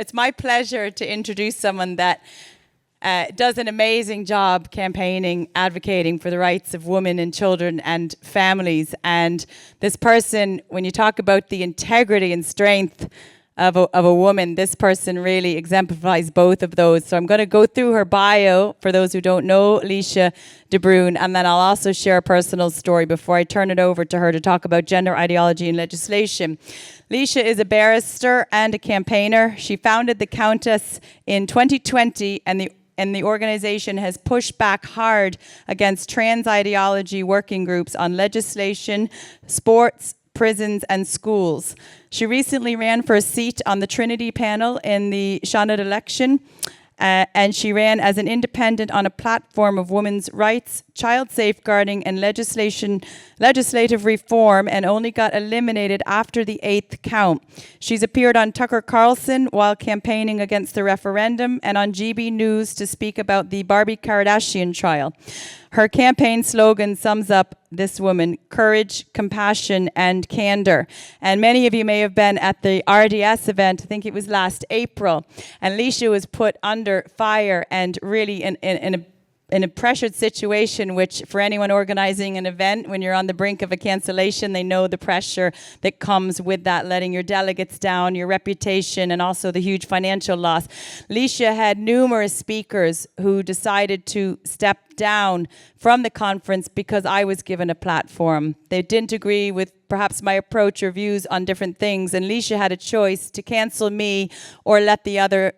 it's my pleasure to introduce someone that does an amazing job campaigning, advocating for the rights of women and children and families. And this person, when you talk about the integrity and strength of a woman, this person really exemplifies both of those. So I'm going to go through her bio for those who don't know Laoise De Brún, and then I'll also share a personal story before I turn it over to her to talk about gender ideology and legislation. Laoise is a barrister and a campaigner. She founded the Countess in 2020, and the organization has pushed back hard against trans ideology working groups on legislation, sports, prisons and schools. She recently ran for a seat on the Trinity panel in the Seanad election, and she ran as an independent on a platform of women's rights, child safeguarding and legislative reform, and only got eliminated after the 8th count. She's appeared on Tucker Carlson while campaigning against the referendum and on GB News to speak about the Barbie Kardashian trial. Her campaign slogan sums up this woman: courage, compassion, and candor. And many of you may have been at the RDS event, I think it was last April, and Laoise was put under fire and really in a pressured situation, which for anyone organizing an event, when you're on the brink of a cancellation, they know the pressure that comes with that, letting your delegates down, your reputation, and also the huge financial loss. Laoise had numerous speakers who decided to step down from the conference because I was given a platform. They didn't agree with perhaps my approach or views on different things, and Laoise had a choice to cancel me or let the other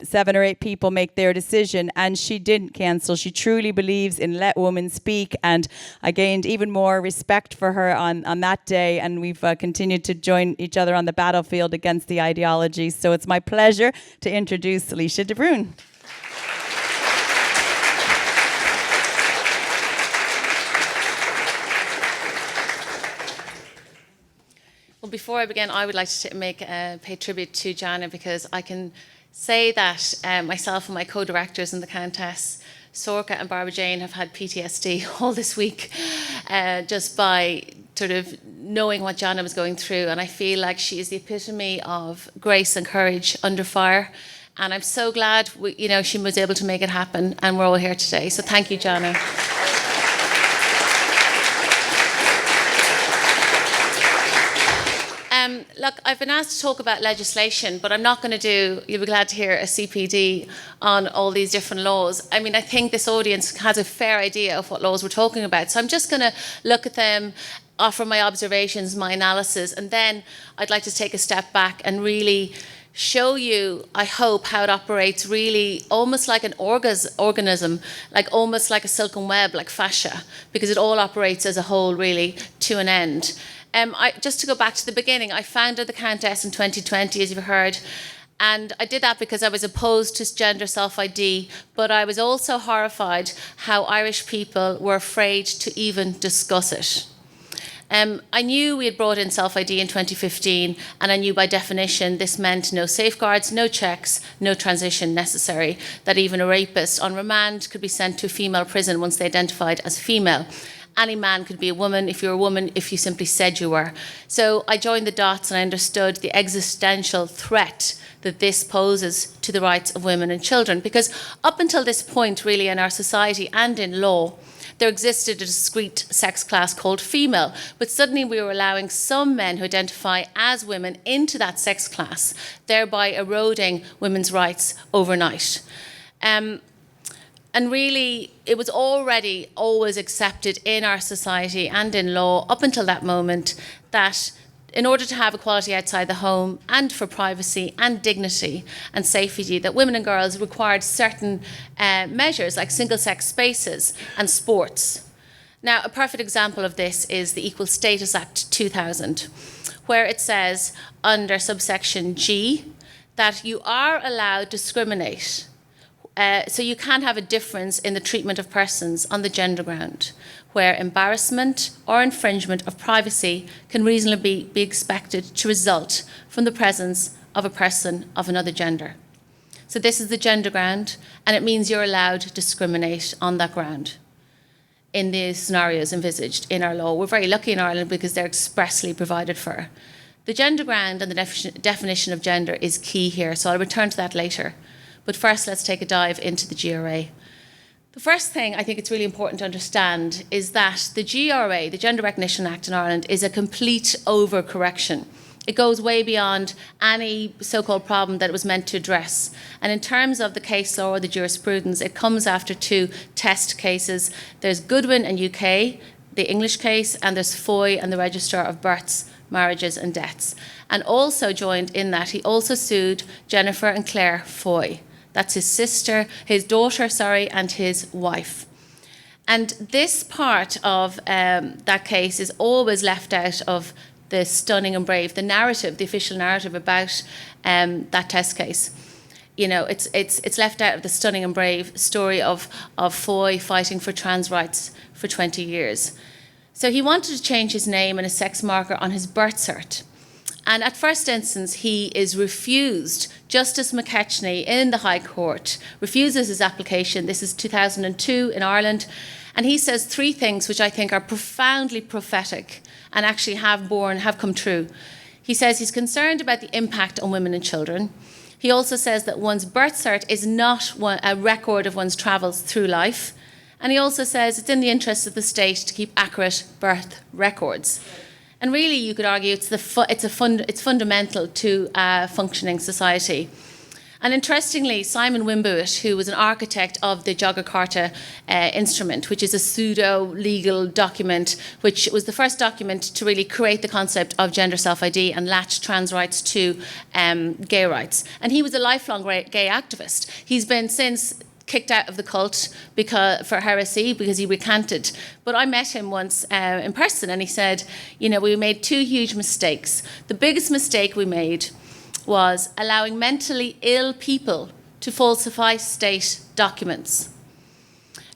7 or 8 people make their decision, and she didn't cancel. She truly believes in let women speak, and I gained even more respect for her on that day, and we've continued to join each other on the battlefield against the ideology. So it's my pleasure to introduce Laoise De Brún. Well, before I begin, I would like to pay tribute to Jana, because I can say that myself and my co-directors in the Countess, Sorka and Barbara Jane, have had PTSD all this week just by sort of knowing what Jana was going through. And I feel like she is the epitome of grace and courage under fire. And I'm so glad she was able to make it happen, and we're all here today. So thank you, Jana. Look, I've been asked to talk about legislation, but I'm not going to do, you'll be glad to hear, a CPD on all these different laws. I mean, I think this audience has a fair idea of what laws we're talking about. So I'm just going to look at them, offer my observations, my analysis, and then I'd like to take a step back and really show you, I hope, how it operates really almost like an organism, like almost like a silken web, like fascia, because it all operates as a whole, really, to an end. Just to go back to the beginning, I founded the Countess in 2020, as you've heard, and I did that because I was opposed to gender self-ID, but I was also horrified how Irish people were afraid to even discuss it. I knew we had brought in self-ID in 2015, and I knew by definition this meant no safeguards, no checks, no transition necessary, that even a rapist on remand could be sent to a female prison once they identified as female. Any man could be a woman if you're a woman, if you simply said you were. So I joined the dots and I understood the existential threat that this poses to the rights of women and children. Because up until this point, really, in our society and in law, there existed a discrete sex class called female, but suddenly we were allowing some men who identify as women into that sex class, thereby eroding women's rights overnight. And really, it was already always accepted in our society and in law up until that moment that in order to have equality outside the home and for privacy and dignity and safety, that women and girls required certain measures like single-sex spaces and sports. Now, a perfect example of this is the Equal Status Act 2000, where it says under subsection G that you are allowed to discriminate. So you can have a difference in the treatment of persons on the gender ground, where embarrassment or infringement of privacy can reasonably be expected to result from the presence of a person of another gender. So this is the gender ground, and it means you're allowed to discriminate on that ground in the scenarios envisaged in our law. We're very lucky in Ireland because they're expressly provided for. The gender ground and the definition of gender is key here, so I'll return to that later. But first, let's take a dive into the GRA. The first thing I think it's really important to understand is that the GRA, the Gender Recognition Act in Ireland, is a complete overcorrection. It goes way beyond any so-called problem that it was meant to address. And in terms of the case law or the jurisprudence, it comes after two test cases. There's Goodwin and UK, the English case, and there's Foy and the Registrar of Births, Marriages and Deaths. And also joined in that, he also sued Jennifer and Claire Foy. That's his daughter, and his wife. And this part of that case is always left out of the stunning and brave, the narrative, the official narrative about that test case. You know, it's left out of the stunning and brave story of Foy fighting for trans rights for 20 years. So he wanted to change his name and a sex marker on his birth cert. And at first instance, he is refused. Justice McKechnie in the High Court refuses his application. This is 2002 in Ireland. And he says three things which I think are profoundly prophetic and actually have come true. He says he's concerned about the impact on women and children. He also says that one's birth cert is not a record of one's travels through life. And he also says it's in the interest of the state to keep accurate birth records. And really, you could argue it's fundamental to a functioning society. And interestingly, Simon Wimbush, who was an architect of the Yogyakarta instrument, which is a pseudo-legal document, which was the first document to really create the concept of gender self-ID and latch trans rights to gay rights. And he was a lifelong gay activist. He's been since kicked out of the cult for heresy because he recanted. But I met him once in person and he said, you know, we made two huge mistakes. The biggest mistake we made was allowing mentally ill people to falsify state documents.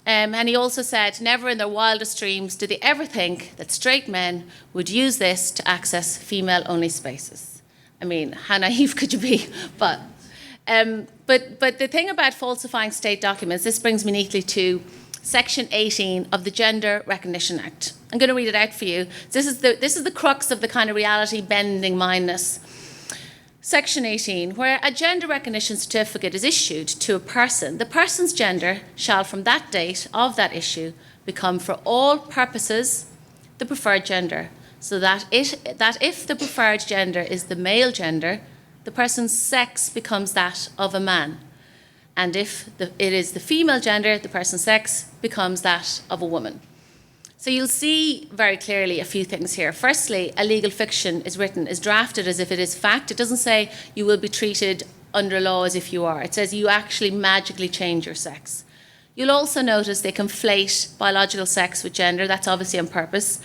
And he also said, never in their wildest dreams did they ever think that straight men would use this to access female-only spaces. I mean, how naive could you be? But the thing about falsifying state documents, this brings me neatly to Section 18 of the Gender Recognition Act. I'm going to read it out for you. This is the crux of the kind of reality-bending mindness. Section 18, where a gender recognition certificate is issued to a person, the person's gender shall from that date of that issue become for all purposes the preferred gender, so that if the preferred gender is the male gender, the person's sex becomes that of a man. And if it is the female gender, the person's sex becomes that of a woman. So you'll see very clearly a few things here. Firstly, a legal fiction is drafted as if it is fact. It doesn't say you will be treated under law as if you are. It says you actually magically change your sex. You'll also notice they conflate biological sex with gender. That's obviously on purpose.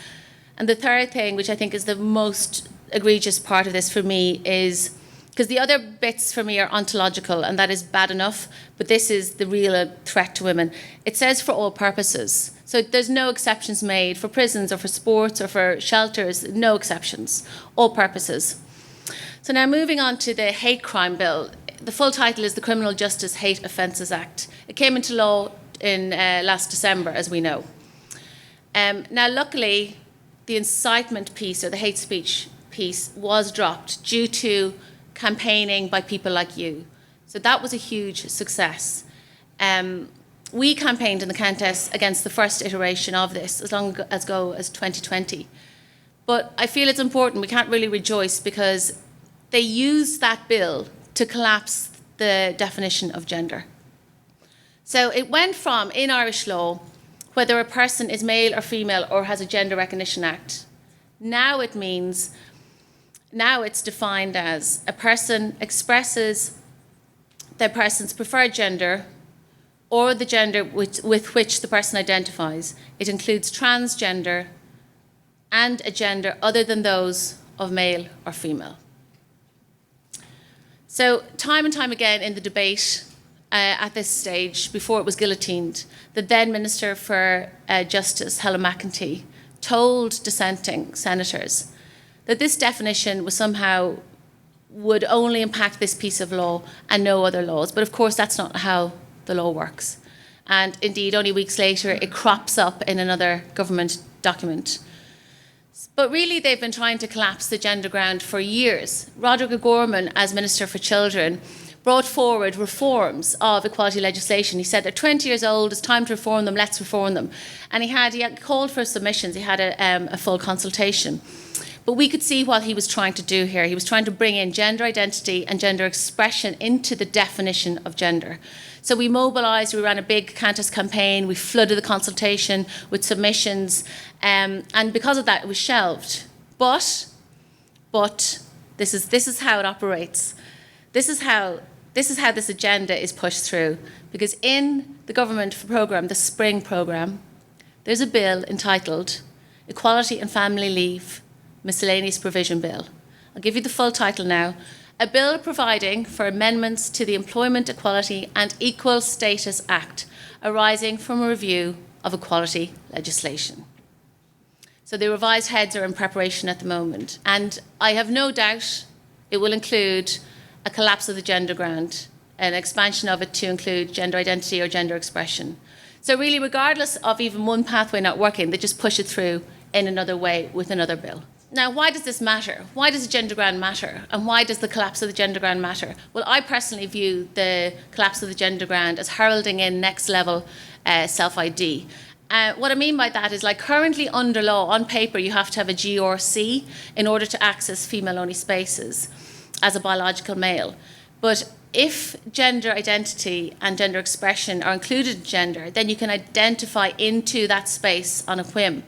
And the third thing, which I think is the most egregious part of this for me, is because the other bits for me are ontological, and that is bad enough, but this is the real threat to women. It says for all purposes. So there's no exceptions made for prisons or for sports or for shelters, no exceptions, all purposes. So now moving on to the hate crime bill. The full title is the Criminal Justice Hate Offences Act. It came into law in last December, as we know. Now luckily, the incitement piece or the hate speech piece was dropped due to campaigning by people like you. So that was a huge success. We campaigned in the Countess against the first iteration of this as long ago as 2020. But I feel it's important, we can't really rejoice because they used that bill to collapse the definition of gender. So it went from, in Irish law, whether a person is male or female or has a Gender Recognition Act, now it's defined as a person expresses their person's preferred gender or the gender with which the person identifies. It includes transgender and a gender other than those of male or female. So time and time again in the debate at this stage, before it was guillotined, the then Minister for Justice, Helen McEntee, told dissenting senators that this definition was somehow would only impact this piece of law and no other laws. But of course, that's not how the law works. And indeed, only weeks later, it crops up in another government document. But really, they've been trying to collapse the gender ground for years. Roderick O'Gorman, as Minister for Children, brought forward reforms of equality legislation. He said they're 20 years old, it's time to reform them, let's reform them. And he had called for submissions, he had a full consultation. But we could see what he was trying to do here. He was trying to bring in gender identity and gender expression into the definition of gender. So we mobilised, we ran a big Countess campaign, we flooded the consultation with submissions, and because of that it was shelved. But this is how it operates. This is how this agenda is pushed through. Because in the government programme, the spring programme, there's a bill entitled Equality and Family Leave Miscellaneous Provision Bill. I'll give you the full title now. A bill providing for amendments to the Employment Equality and Equal Status Act arising from a review of equality legislation. So the revised heads are in preparation at the moment. And I have no doubt it will include a collapse of the gender ground, an expansion of it to include gender identity or gender expression. So really, regardless of even one pathway not working, they just push it through in another way with another bill. Now, why does this matter? Why does the gender ground matter? And why does the collapse of the gender ground matter? Well, I personally view the collapse of the gender ground as heralding in next level self-ID. What I mean by that is, like, currently under law, on paper, you have to have a GRC in order to access female-only spaces as a biological male. But if gender identity and gender expression are included in gender, then you can identify into that space on a whim.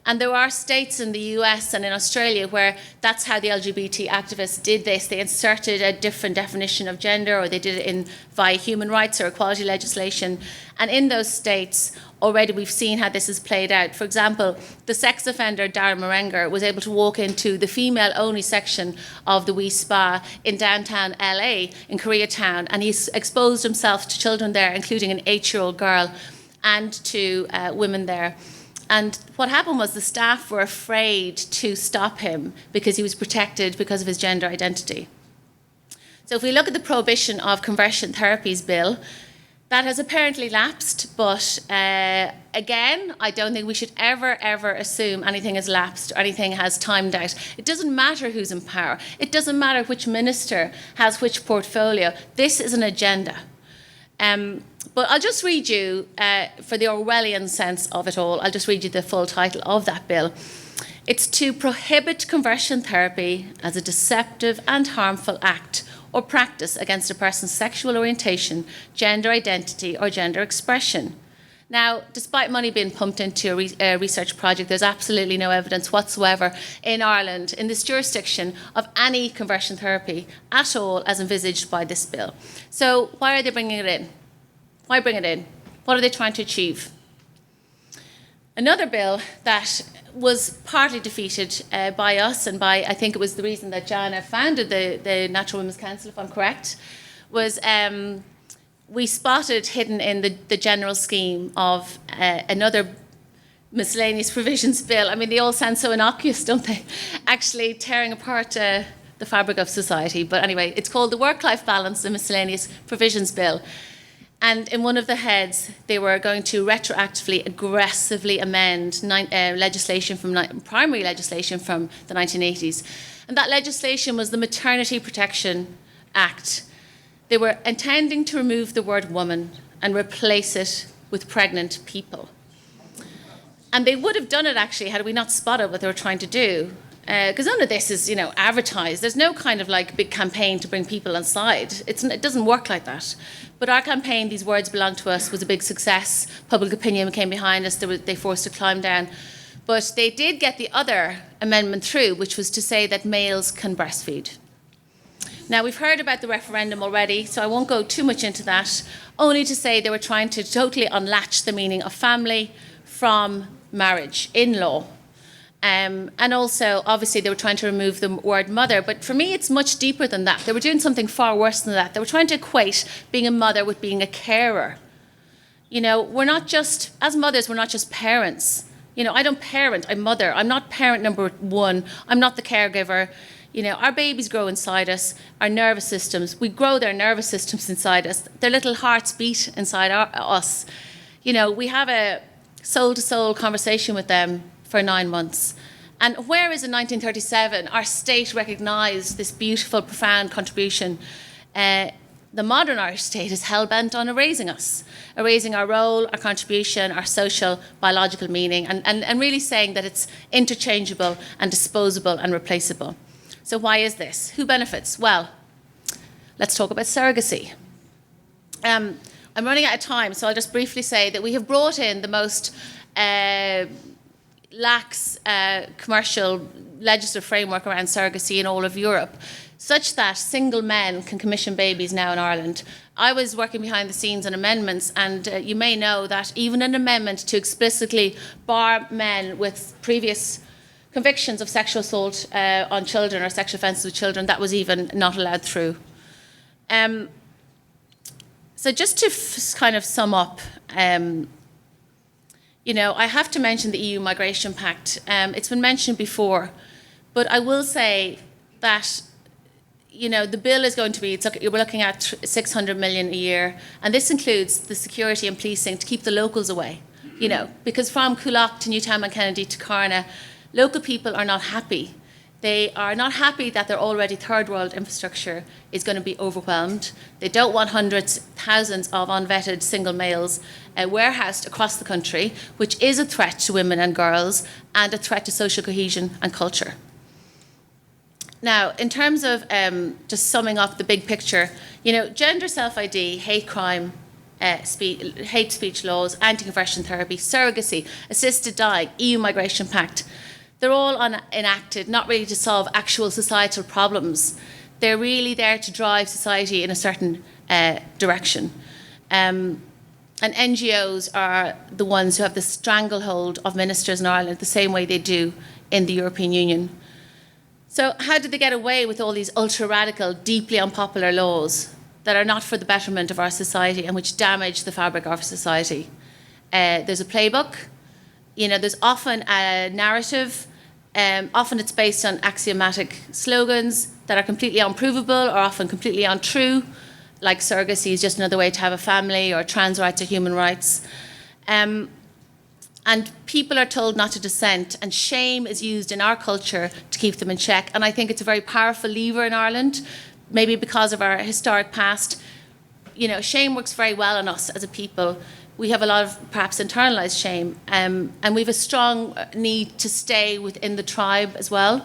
And there are states in the US and in Australia where that's how the LGBT activists did this. They inserted a different definition of gender, or they did it via human rights or equality legislation. And in those states, already we've seen how this has played out. For example, the sex offender, Darren Marenger, was able to walk into the female-only section of the Wee Spa in downtown LA, in Koreatown, and he's exposed himself to children there, including an 8-year-old girl, and to women there. And what happened was the staff were afraid to stop him because he was protected because of his gender identity. So if we look at the prohibition of conversion therapies bill, that has apparently lapsed, but again, I don't think we should ever assume anything has lapsed or anything has timed out. It doesn't matter who's in power. It doesn't matter which minister has which portfolio. This is an agenda. But I'll just read you, for the Orwellian sense of it all, I'll just read you the full title of that bill. It's to prohibit conversion therapy as a deceptive and harmful act or practice against a person's sexual orientation, gender identity, or gender expression. Now, despite money being pumped into a research project, there's absolutely no evidence whatsoever in Ireland, in this jurisdiction, of any conversion therapy at all as envisaged by this bill. So why are they bringing it in? Why bring it in? What are they trying to achieve? Another bill that was partly defeated by us and by, I think it was the reason that Jana founded the Natural Women's Council, if I'm correct, was we spotted hidden in the general scheme of another miscellaneous provisions bill. I mean, they all sound so innocuous, don't they? Actually tearing apart the fabric of society. But anyway, it's called the Work-Life Balance and Miscellaneous Provisions Bill. And in one of the heads, they were going to retroactively, aggressively amend legislation primary legislation from the 1980s. And that legislation was the Maternity Protection Act. They were intending to remove the word woman and replace it with pregnant people. And they would have done it, actually, had we not spotted what they were trying to do. Because none of this is, advertised. There's no kind of big campaign to bring people inside. It doesn't work like that. But our campaign, These Words Belong to Us, was a big success. Public opinion came behind us. They forced to climb down. But they did get the other amendment through, which was to say that males can breastfeed. Now, we've heard about the referendum already, so I won't go too much into that, only to say they were trying to totally unlatch the meaning of family from marriage in law. And also, obviously, they were trying to remove the word mother. But for me, it's much deeper than that. They were doing something far worse than that. They were trying to equate being a mother with being a carer. We're not just, as mothers, we're not just parents. I don't parent, I mother. I'm not parent number one. I'm not the caregiver. Our babies grow inside us, our nervous systems. We grow their nervous systems inside us. Their little hearts beat inside us. We have a soul-to-soul conversation with them for 9 months. And whereas in 1937 our state recognised this beautiful, profound contribution, the modern Irish state is hell-bent on erasing us, erasing our role, our contribution, our social, biological meaning, and really saying that it's interchangeable and disposable and replaceable. So why is this? Who benefits? Well, let's talk about surrogacy. I'm running out of time, so I'll just briefly say that we have brought in the most lax commercial legislative framework around surrogacy in all of Europe, such that single men can commission babies now in Ireland. I was working behind the scenes on amendments, and you may know that even an amendment to explicitly bar men with previous convictions of sexual assault on children or sexual offences with children, that was even not allowed through. So just to kind of sum up, you know, I have to mention the EU Migration Pact. It's been mentioned before, but I will say that, you know, the bill is going to be, we're looking at 600 million a year, and this includes the security and policing to keep the locals away, you know, because from Coolock to Newtown and Kennedy to Carna, local people are not happy. They are not happy that their already third world infrastructure is going to be overwhelmed. They don't want hundreds, thousands of unvetted single males warehoused across the country, which is a threat to women and girls and a threat to social cohesion and culture. Now, in terms of just summing up the big picture, you know, gender self-ID, hate crime, hate speech laws, anti-conversion therapy, surrogacy, assisted dying, EU Migration Pact, they're all enacted not really to solve actual societal problems. They're really there to drive society in a certain direction. And NGOs are the ones who have the stranglehold of ministers in Ireland the same way they do in the European Union. So how did they get away with all these ultra-radical, deeply unpopular laws that are not for the betterment of our society and which damage the fabric of our society? There's a playbook. You know, there's often a narrative. Often it's based on axiomatic slogans that are completely unprovable or often completely untrue, like surrogacy is just another way to have a family, or trans rights or human rights. And people are told not to dissent, and shame is used in our culture to keep them in check. And I think it's a very powerful lever in Ireland, maybe because of our historic past. You know, shame works very well on us as a people. We have a lot of perhaps internalised shame, and we have a strong need to stay within the tribe as well.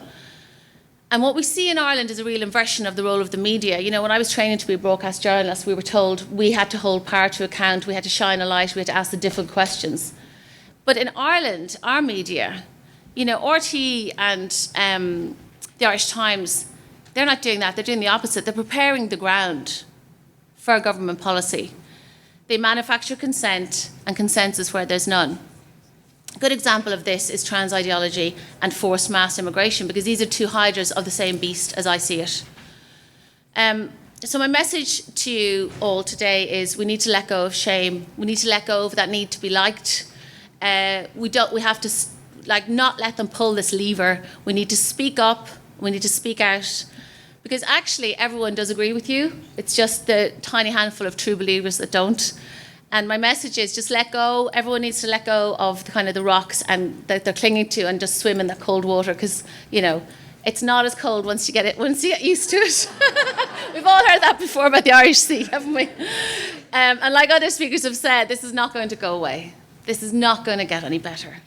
And what we see in Ireland is a real inversion of the role of the media. You know, when I was training to be a broadcast journalist, we were told we had to hold power to account, we had to shine a light, we had to ask the difficult questions. But in Ireland, our media, you know, RTE and the Irish Times, they're not doing that, they're doing the opposite. They're preparing the ground for government policy. They manufacture consent and consensus where there's none. A good example of this is trans ideology and forced mass immigration, because these are two hydras of the same beast as I see it. So my message to you all today is we need to let go of shame. We need to let go of that need to be liked. We have to not let them pull this lever. We need to speak up. We need to speak out. Because actually everyone does agree with you. It's just the tiny handful of true believers that don't. And my message is just let go. Everyone needs to let go of the rocks and that they're clinging to, and just swim in that cold water, because, you know, it's not as cold once you get used to it. We've all heard that before about the Irish Sea, haven't we? And like other speakers have said, this is not going to go away. This is not going to get any better.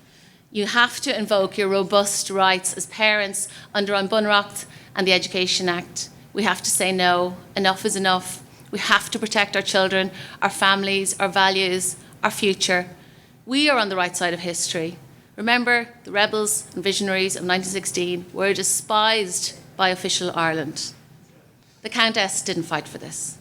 You have to invoke your robust rights as parents under An Bunreacht and the Education Act. We have to say no. Enough is enough. We have to protect our children, our families, our values, our future. We are on the right side of history. Remember, the rebels and visionaries of 1916 were despised by official Ireland. The Countess didn't fight for this.